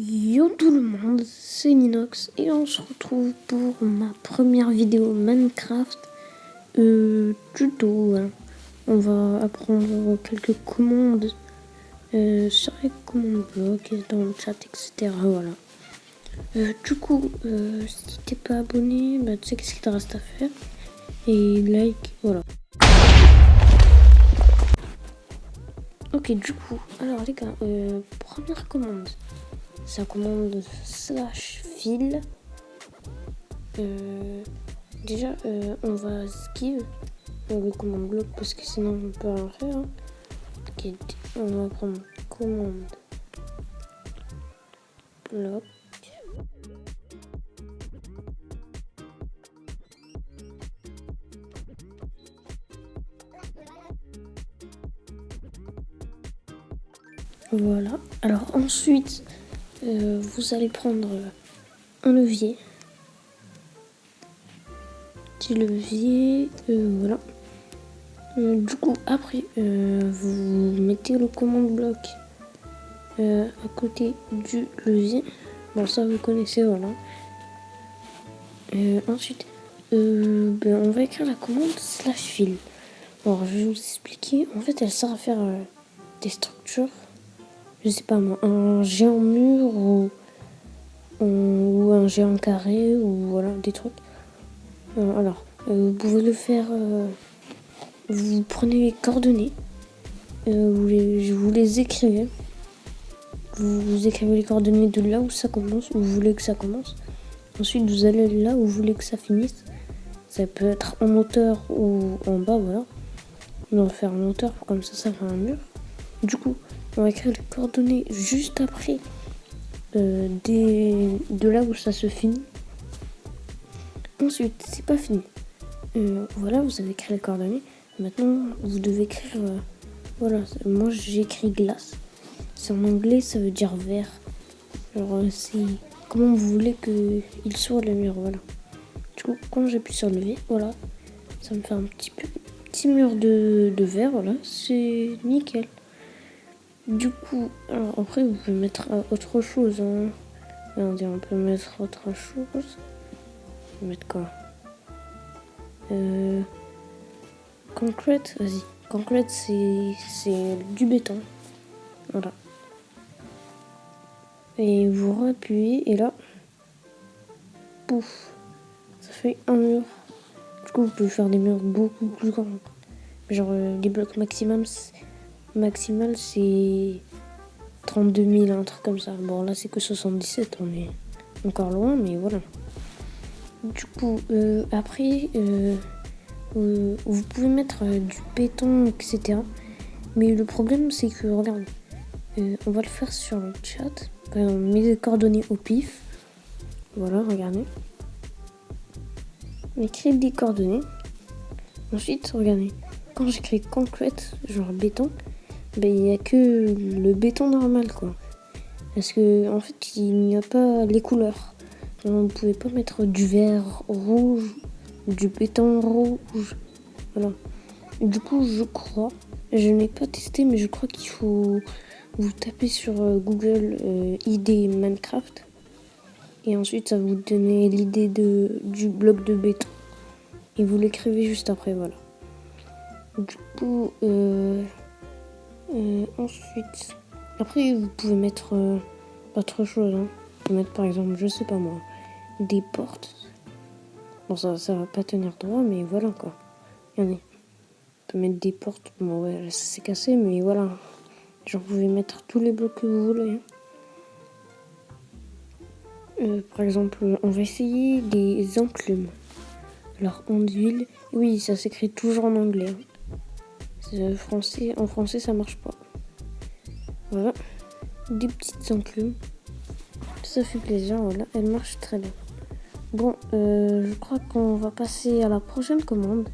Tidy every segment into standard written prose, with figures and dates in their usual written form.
Yo tout le monde, c'est Ninox et on se retrouve pour ma première vidéo Minecraft tuto. Hein. On va apprendre quelques commandes sur les commandes blocs dans le chat, etc. Voilà. Du coup, si t'es pas abonné, bah, tu sais qu'est-ce qu'il te reste à faire. Et like, voilà. Ok, du coup, alors les gars, première commande. C'est la commande /fil. Déjà, on va skip le commande bloc parce que sinon on peut rien faire. Hein. Ok, on va prendre commande bloc. Voilà. Alors ensuite, vous allez prendre un levier. Petit levier, voilà. Du coup, après, vous mettez le commande bloc à côté du levier. Bon, ça vous connaissez, voilà. Ensuite, on va écrire la commande /fil. Alors, je vais vous expliquer. En fait, elle sert à faire des structures. Je sais pas moi, un géant mur ou un géant carré ou voilà, des trucs. Alors, vous pouvez le faire. Vous prenez les coordonnées. Vous les écrivez. Vous écrivez les coordonnées de là où ça commence, où vous voulez que ça commence. Ensuite, vous allez là où vous voulez que ça finisse. Ça peut être en hauteur ou en bas, voilà. On va faire en hauteur, comme ça fait un mur. Du coup, on va écrire les coordonnées juste après de là où ça se finit. Ensuite, c'est pas fini. Voilà, vous avez écrit les coordonnées. Maintenant, vous devez écrire... voilà, moi j'ai écrit glace. C'est en anglais, ça veut dire vert. Alors, c'est comment vous voulez qu'il soit le mur, voilà. Du coup, quand j'appuie sur le V, voilà, ça me fait un petit mur de verre, voilà, c'est nickel. Du coup, alors après, vous pouvez mettre autre chose. Hein. Regardez, on peut mettre autre chose. On va mettre quoi Concrete, vas-y. Concrete, c'est du béton. Voilà. Et vous rappuyez, et là, pouf, ça fait un mur. Du coup, vous pouvez faire des murs beaucoup plus grands. Genre, les blocs maximal, c'est 32 000, un truc comme ça. Bon, là, c'est que 77, on est encore loin, mais voilà. Du coup, après, vous pouvez mettre du béton, etc. Mais le problème, c'est que, regarde, on va le faire sur le chat. Par exemple, on met les coordonnées au pif. Voilà, regardez. On écrit des coordonnées. Ensuite, regardez. Quand j'écris concrete, genre béton, ben il n'y a que le béton normal, quoi. Parce que, en fait, il n'y a pas les couleurs. Donc, vous pouvez pas mettre du vert rouge, du béton rouge. Voilà. Du coup, je crois, je n'ai pas testé, mais je crois qu'il faut vous taper sur Google idée Minecraft. Et ensuite, ça vous donne l'idée du bloc de béton. Et vous l'écrivez juste après, voilà. Du coup, ensuite, après, vous pouvez mettre autre chose. Hein. Vous pouvez mettre, par exemple, je sais pas moi, des portes. Bon, ça va pas tenir droit, mais voilà, quoi. Regardez. On peut mettre des portes. Bon, ouais, ça s'est cassé, mais voilà. Genre, vous pouvez mettre tous les blocs que vous voulez. Hein. Par exemple, on va essayer des enclumes. Alors, enduit, oui, ça s'écrit toujours en anglais. Hein. En français, ça marche pas. Voilà. Des petites enclumes. Ça fait plaisir, voilà. Elle marche très bien. Bon, je crois qu'on va passer à la prochaine commande.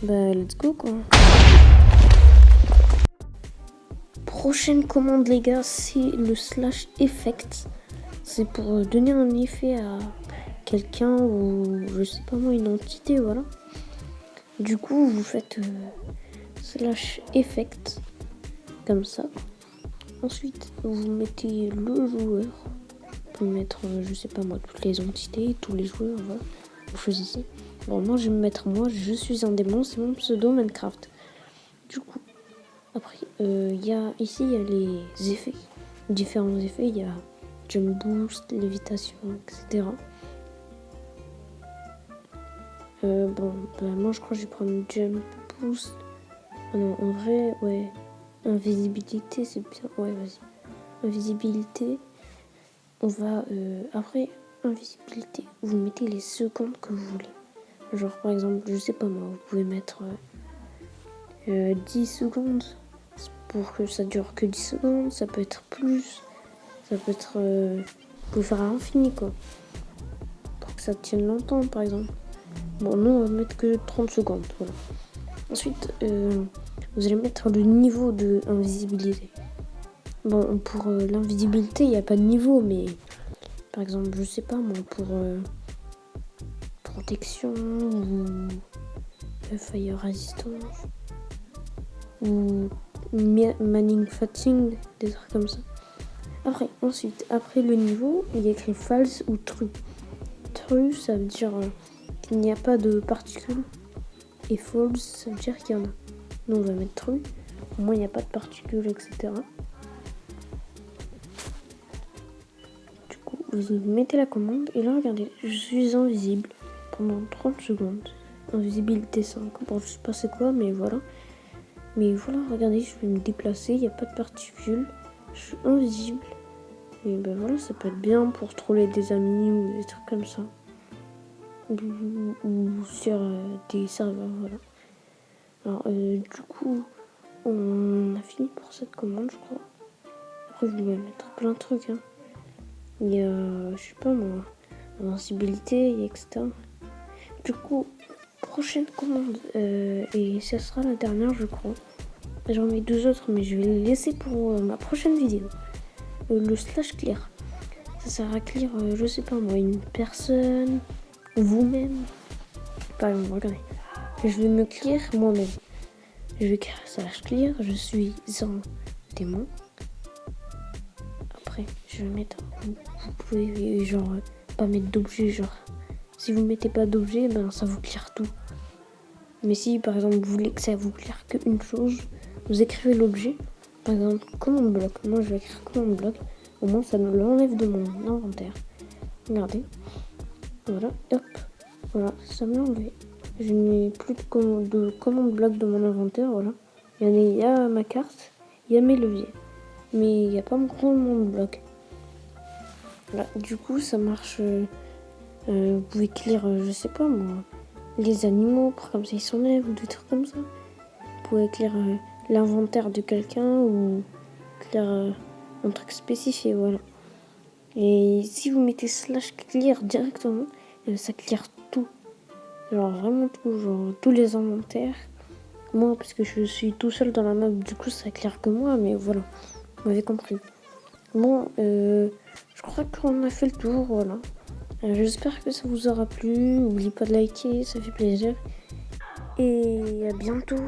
Bah, let's go, quoi. Prochaine commande, les gars, c'est le /effect. C'est pour donner un effet quelqu'un ou je sais pas moi, une entité, voilà. Du coup, vous faites slash effect, comme ça. Ensuite, vous mettez le joueur. Vous pouvez mettre, je sais pas moi, toutes les entités, tous les joueurs, voilà. Vous choisissez. Bon, moi, je vais me mettre moi, je suis un démon, c'est mon pseudo Minecraft. Du coup, après, ici, il y a les effets. Différents effets, il y a jump boost, lévitation, etc. Moi, je crois que je vais prendre jump boost. Ah non, en vrai, ouais. Invisibilité, c'est bien. Ouais, vas-y. Invisibilité. On va, après, invisibilité, vous mettez les secondes que vous voulez. Genre, par exemple, je sais pas moi, vous pouvez mettre 10 secondes pour que ça dure que 10 secondes. Ça peut être plus. Ça peut être... vous pouvez faire à l'infini, quoi. Pour que ça tienne longtemps, par exemple. Bon, nous, on va mettre que 30 secondes, voilà. Ensuite, vous allez mettre le niveau de invisibilité. Bon, pour l'invisibilité, il n'y a pas de niveau, mais par exemple, je sais pas moi, pour protection ou fire resistance ou manufacturing, des trucs comme ça. Après le niveau, il y a écrit false ou true. True, ça veut dire qu'il n'y a pas de particules. Et false, ça veut dire qu'il y en a. Nous, on va mettre true. Au moins, il n'y a pas de particules, etc. Du coup, vous mettez la commande. Et là, regardez, je suis invisible pendant 30 secondes. Invisibilité 5. Bon, je sais pas c'est quoi, mais voilà. Mais voilà, regardez, je vais me déplacer. Il n'y a pas de particules. Je suis invisible. Et ben voilà, ça peut être bien pour troller des amis ou des trucs comme ça. Ou sur des serveurs, voilà. Alors, du coup, on a fini pour cette commande, je crois. Après, je vais mettre plein de trucs, hein. Il y a, je sais pas moi, invincibilité, etc. Du coup, prochaine commande, et ça sera la dernière, je crois. J'en mets 2 autres, mais je vais les laisser pour ma prochaine vidéo. Le slash clear. Ça sert à clear, je sais pas moi, une personne, vous-même. Par exemple, regardez. Je vais me clear moi-même. Je vais créer slash clear, je suis un démon. Après, je vais mettre, vous pouvez genre pas mettre d'objet, genre si vous mettez pas d'objet, ben ça vous clear tout. Mais si par exemple vous voulez que ça vous clear qu'une chose, vous écrivez l'objet, par exemple commande bloc. Moi je vais écrire commande bloc, au moins ça me l'enlève de mon inventaire. Regardez, voilà, hop, voilà, ça me l'a enlevé. Je n'ai plus de commande bloc de mon inventaire, voilà. Il y a ma carte, il y a mes leviers. Mais il n'y a pas mon commande bloc. Voilà, du coup, ça marche. Vous pouvez clear, je sais pas moi, les animaux pour comme ça ils s'enlèvent ou des trucs comme ça. Vous pouvez clear l'inventaire de quelqu'un ou clear un truc spécifié, voilà. Et si vous mettez slash clear directement, ça clear tout. Genre vraiment tout, genre tous les inventaires. Moi, parce que je suis tout seul dans la map, du coup ça clear que moi, mais voilà, vous m'avez compris. Bon, je crois qu'on a fait le tour, voilà. J'espère que ça vous aura plu. N'oubliez pas de liker, ça fait plaisir. Et à bientôt.